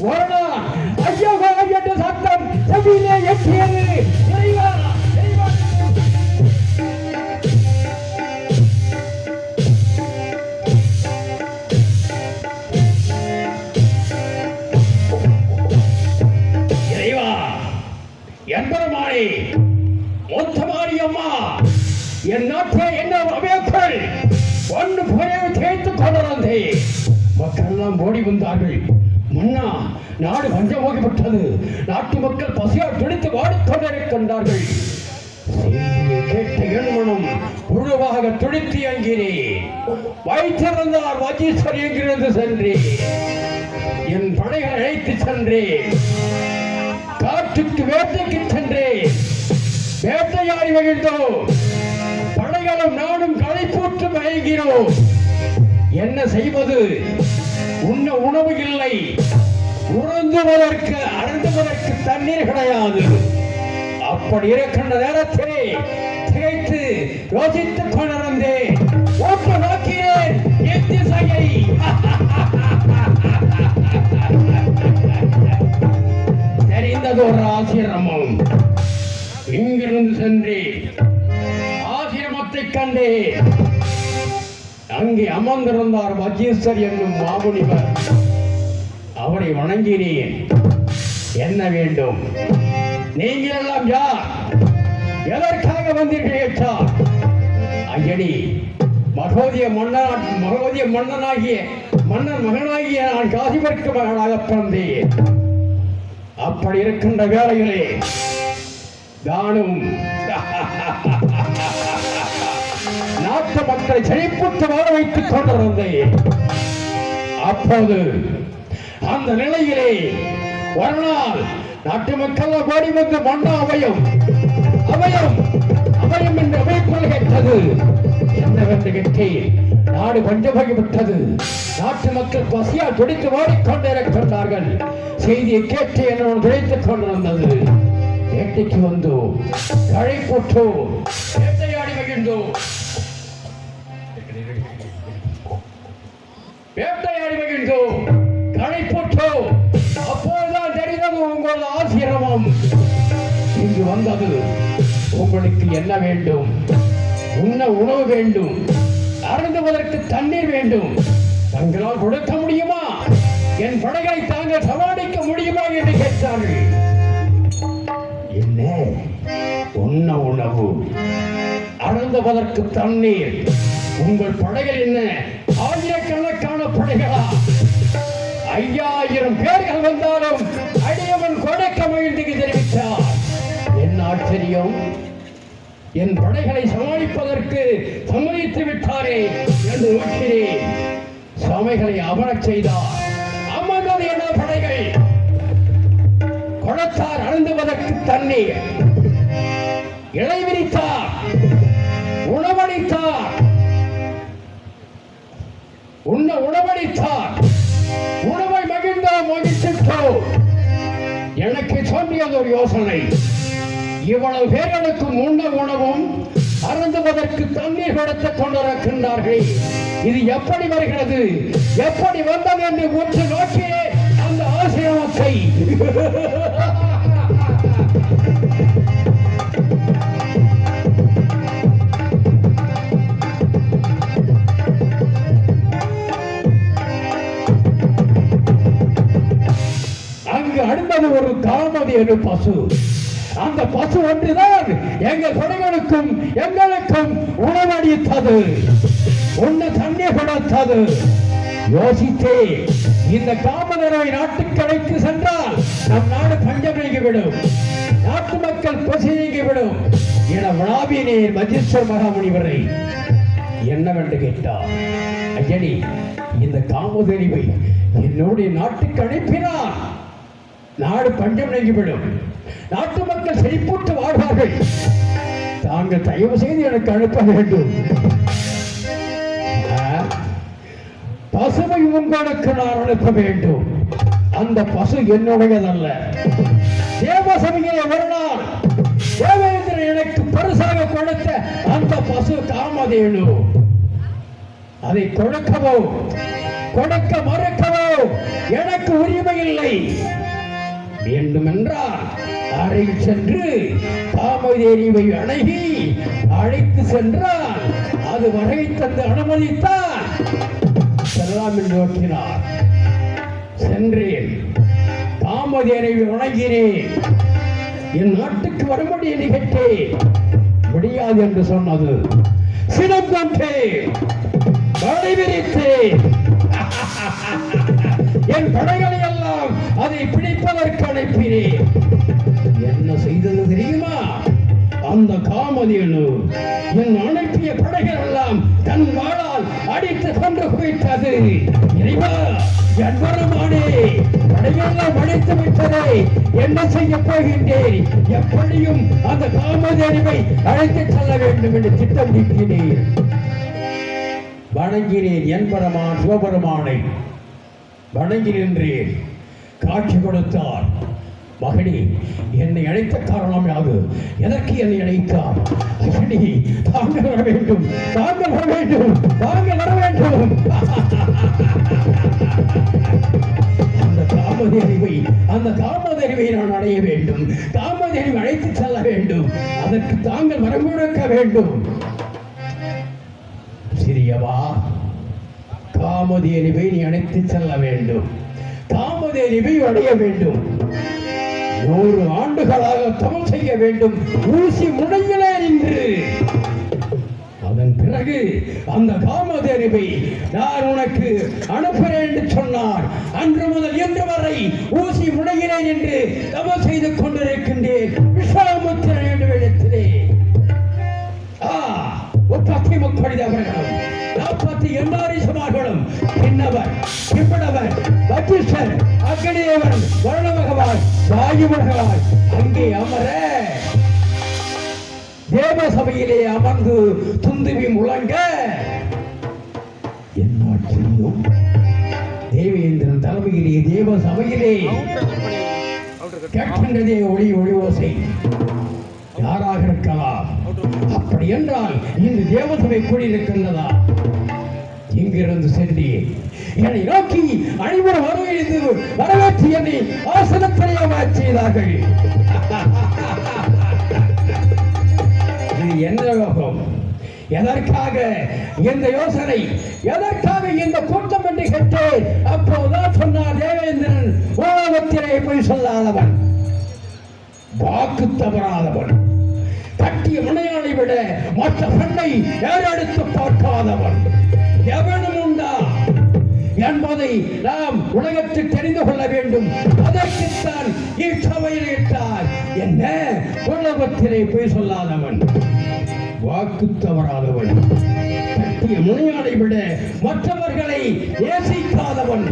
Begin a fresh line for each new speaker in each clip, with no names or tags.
ஒரு நாள் ஐயோ என்ற சத்தம் செவியிலே எட்டியது. இறைவா, இறைவா. இறைவா, என்பருமானே, மொத்தமாரி அம்மா, என் நாட்டை என்ன அமையக்கள் ஒன்று போய் தேய்த்துக் கொண்டிருந்தே மக்கள் எல்லாம் ஓடி வந்தார்கள். மன்னா, நாடு பஞ்சமாகிவிட்டது. நாட்டு மக்கள் பசியால் துடித்து வாடிக்கொண்டிருக்கின்றார்கள். செய்தியை கேட்ட என் மனம் முழுவாக துடித்து இயங்கினேன். வைத்திருந்தார் வஜீஸ்வரி என்கிறது சென்றேன். என் படைகளை அழைத்து சென்றேன். காட்டுக்கு வேட்டைக்கு சென்றேன். வேட்டையாடி மகிழ்ந்தோம். படைகளும் நாடும் களைப்பூற்று மயங்கிறோம். என்ன செய்வது? உண்ண உணவு இல்லை, உறங்குவதற்கு அருந்துவதற்கு தண்ணீர் கிடையாது. அப்படி இருக்கின்ற நேரத்திலே திகைத்து யோசித்துக் கொண்டிருந்தேன். ஓட்டு நோக்கினேன் எத்திசையை. தெரிந்தது ஒரு ஆசிரமம். இங்கிருந்து சென்றேன். ஆசிரமத்தை கண்டேன். அங்கே அமர்ந்திருந்தார் வஜீஸ்வர் என்னும் மாமுனிவர். அவரை வணங்கினேன். என்ன வேண்டும்? நீங்கள் எல்லாம் யார்? எதற்காக வந்தீர்கள் என்றார். ஐயடி, மகோதிய மன்னனாகிய மன்னர் மகனாகிய நான் காசிபர்க்கு மகனாக பிறந்தேன். அப்படி இருக்கின்ற வேளையிலே நானும் நாட்டு மக்களை செழிப்புற்று வாழ வைத்துக் கொண்டிருந்தேன். அப்போது அந்த நிலையிலே ஒரு நாள் நாட்டு மக்கள் ஓடி வந்து மன்னா அவையும் அவையும் அவையும் என்று அமைப்புகள் கேட்டது. என்னவென்று கேட்டேன். நாடு பஞ்சமாகிவிட்டது. நாட்டு மக்கள் பசியால் துடித்து வாடிக்கொண்டிருக்கின்றார்கள். செய்தியை கேட்டு என்னோடு துடைத்துக் கொண்டிருந்தது. வேட்டைக்கு வந்தோம். களைப்புற்றோம். வேட்டையாடி மகிழ்ந்தோம். வேட்டையாடி மகிழ்ந்தோம். களைப்புற்றோம். அப்போதுதான் தெரிந்தது உங்கள் ஆசிரமம். இங்கு வந்தது. உங்களுக்கு என்ன வேண்டும்? உண்ண உணவு வேண்டும், அருந்துவதற்கு தண்ணீர் வேண்டும். தங்களால் கொடுக்க முடியுமா? என் படைகளை தாங்கள் சமாளிக்க முடியுமா என்று கேட்டார்கள். என்ன? உண்ண உணவு, அருந்துவதற்கு தண்ணீர். உங்கள் படைகள் என்ன ஆயிரக்கணக்கான படைகளா? 5000 பேர்கள் வந்தாலும் அடியவன் கொடுக்க மகிழ்ந்து தெரிவித்தார். என்ன ஆச்சரியம்! என் படைகளை சமாளிப்பதற்கு சம்மதித்து விட்டாரே என்று நோக்கிறேன். சுவாமிகளை அமரச் செய்தார். அமர்ந்தது என்ன படைகள்? கொடுத்தார் அருந்துவதற்கு தண்ணீர், இலை விரித்தார், உணவளித்தார், உண்ண உணவளித்தார். உணவை மகிழ்ந்தோம், மகிழ்ச்சிட்டோம். எனக்கு தோன்றியது ஒரு யோசனை. இவ்வளவு பேர்களுக்கு உண்ண உணவும் அருந்துவதற்கு தண்ணீர் கொடுத்துக் கொண்டிருக்கின்றார்கள். இது எப்படி வருகிறது, எப்படி வந்தது என்று உற்று நோக்கி அந்த ஆசிரமத்தை அங்கு அடுத்தது ஒரு காமதி என்ற பசு. அந்த பசு ஒன்றுதான் எங்கள் படைகளுக்கும் எங்களுக்கும் உணவளித்தது, உண்ண தண்ணீர் கொடுத்தது. யோசித்தே இந்த காமதேனுவை நாட்டுக்கு அழைத்து சென்றால் நம் நாடு பஞ்சம் நீங்கிவிடும், நாட்டு மக்கள் பசி நீங்கிவிடும் என விழாவினேன் வஜீஸ்வர் மகாமுனிவரை. என்னவென்று கேட்டார். ஐயனி, இந்த காமதேனுவை என்னுடைய நாட்டுக்கு அனுப்பினார் நாடு பஞ்சம் நீங்கிவிடும், நாட்டு மக்கள் செழிப்புற்று வாழ்வார்கள். தாங்கள் தயவு செய்து எனக்கு அனுப்ப வேண்டும். பசுவை உங்களுக்கு நான் அனுப்ப வேண்டும். அந்த பசு என்னுடையதல்ல. தேவசபையிலே ஒரு நாள் தேவேந்திரன் எனக்கு பரிசாக கொடுத்த அந்த பசு காமதேனு. அதை கொடுக்கவோ கொடுக்க மறுக்கவோ எனக்கு உரிமை இல்லை. வேண்டுமென்றால் அறையில் சென்று காமதேனியை அணுகி அழைத்து சென்றால் அது வகை தந்து அனுமதித்தால் செல்லாம் என்று நோக்கினார். சென்றேன், காமதேனியை வணங்கினேன், என் நாட்டுக்கு வரும்படி நிகழ்த்தேன். முடியாது என்று சொன்னது. சினம் கொண்டேன், படை விரித்தேன். என் படைகளை எல்லாம் அதை பிடிப்பதற்கு அனுப்பினேன். என்ன செய்தது தெரியுமா? அந்த காமதேனு என் அனுப்பிய படைகள் எல்லாம் தன் வாளால் அடித்து கொண்டு குவித்தது. இறைவா, என் வருமானே, படையெல்லாம் அடித்து விட்டதை என்ன செய்ய போகின்றேன்? எப்படியும் அந்த காமதேனுவை அழைத்து செல்ல வேண்டும் என்று திட்டம் தீட்டினேன். வணங்கினேன், என் பெருமான் சிவபெருமானை வணங்கி நின்றேன். காட்சி கொடுத்தார். மகனே, என்னை அழைத்த காரணம் யாது? எதற்கு என்னை அழைத்தார்? மகனே, தாங்கள் வர வேண்டும், தாங்கள் வர வேண்டும், தாங்கள் வர வேண்டும். அந்த காமதேனுவை நான் அடைய வேண்டும், காமதேனுவை அழைத்து செல்ல வேண்டும். அதற்கு தாங்கள் வரம் கொடுக்க வேண்டும். சிறியவா, காமதேனுவை நீ அழைத்து செல்ல வேண்டும், காமதேனுவை அடைய வேண்டும். 100 ஆண்டுகளாக தவம் செய்ய வேண்டும், ஊசி முனையிலே நின்று. அதன் பிறகு அந்த காமதேனுவை நான் உனக்கு அனுப்புகிறேன் என்று சொன்னார். அன்று முதல் இன்று வரை ஊசி முனையிலே நின்று தவம் செய்து கொண்டிருக்கின்றேன். விஸ்வாமித்திரன் என்ற இடத்திலே 30 முக்கடிதவர்களும் 40 எண்ணாரிசமார்களும் பின்னவர் பின்படவர் வஜிஷ்டர் அக்னிதேவன் வருண பகவான் வாயு பகவான் அங்கே அமர தேவ சபையிலே அமர்ந்து துந்துவி முழங்க என்னாட்சியும் தேவேந்திரன் தலைமையிலே தேவ சபையிலே கேட்கின்றதே ஒளி ஓசை. யாராக இருக்கலாம்? அப்படி என்றால் இந்த தேவசபை கூடியிருக்கின்றதா? இங்கிருந்து சென்றேன். என்னை நோக்கி அனைவரும் வரவேற்று என்னை ஆசனத்திலே அமரச் செய்தார்கள். இது என்ன யோகம்? எதற்காக இந்த யோசனை? எதற்காக இந்த கூட்டம் என்று கேட்டேன். அப்போதுதான் சொன்னார் தேவேந்திரன், உலகத்திலே போய் சொல்லாதவன், வாக்கு தவறாதவன், கட்டிய முனையாளை விட மற்ற பெண்ணை ஏறெடுத்து பார்க்காதவன் எவனும் உண்டா என்பதை நாம் உலகத்தில் தெரிந்து கொள்ள வேண்டும். அதற்குத்தான் இச்சபையில் இட்டார். என்ன? உலகத்திலே போய் சொல்லாதவன், வாக்கு தவறாதவன், கட்டிய முனையாளை விட மற்றவர்களை நேசிக்காதவன்.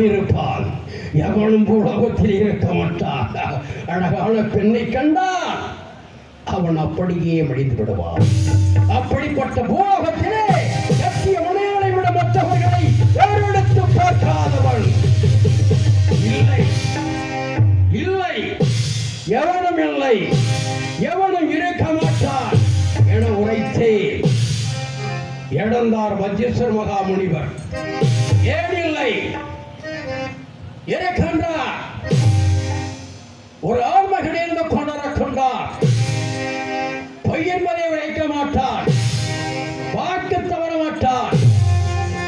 இருப்பான், எவனும் உலகத்தில் இருக்க மாட்டான். அழகான பெண்ணை கண்டால் அவன் அப்படியே மடிந்து விடுவான். அப்படிப்பட்ட பூலோகத்திலே கட்டிய முனையாளை விட மற்றவர்களை ஏறெடுத்து பார்க்காதவன் இல்லை, இல்லை, எவனும் இல்லை, எவனும் இருக்க மாட்டான் என உரைத்தேன். இடந்தார் வஜ்ரேஸ்வர மகாமுனிவர். ஏன் இல்லை? இருக்கின்றார். ஒரு ஆண்மகன் இருந்து கொண்டிருக்கின்றார். பொய்யன்பதை உரைக்க மாட்டான், வாக்கு தவற மாட்டான்,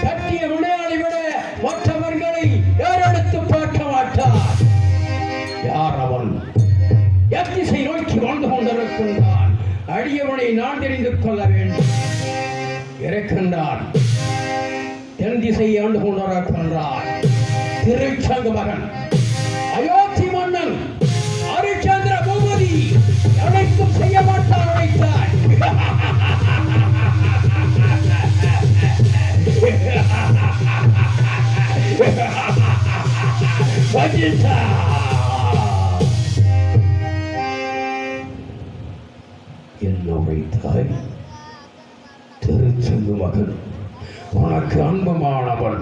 கட்டிய முனையாளை விட மற்றவர்களை ஏறெடுத்து பார்க்க மாட்டான். யார் அவன்? எத்திசை நோக்கி வாழ்ந்து கொண்டிருக்கின்றான். அடியவனை நான் தெரிந்து கொள்ள வேண்டும். இருக்கின்றான். தென் திசை ஆண்டு கொண்டிருக்கின்றான். திருச்சங்க மகன், அயோத்தி மன்னன் ஹரிச்சந்திர பூபதி அனைத்தும் செய்ய மாட்டான் உரைத்தார். என்ன உரைத்தாய்? திருச்சங்க மகன் உனக்கு அன்புமானவள்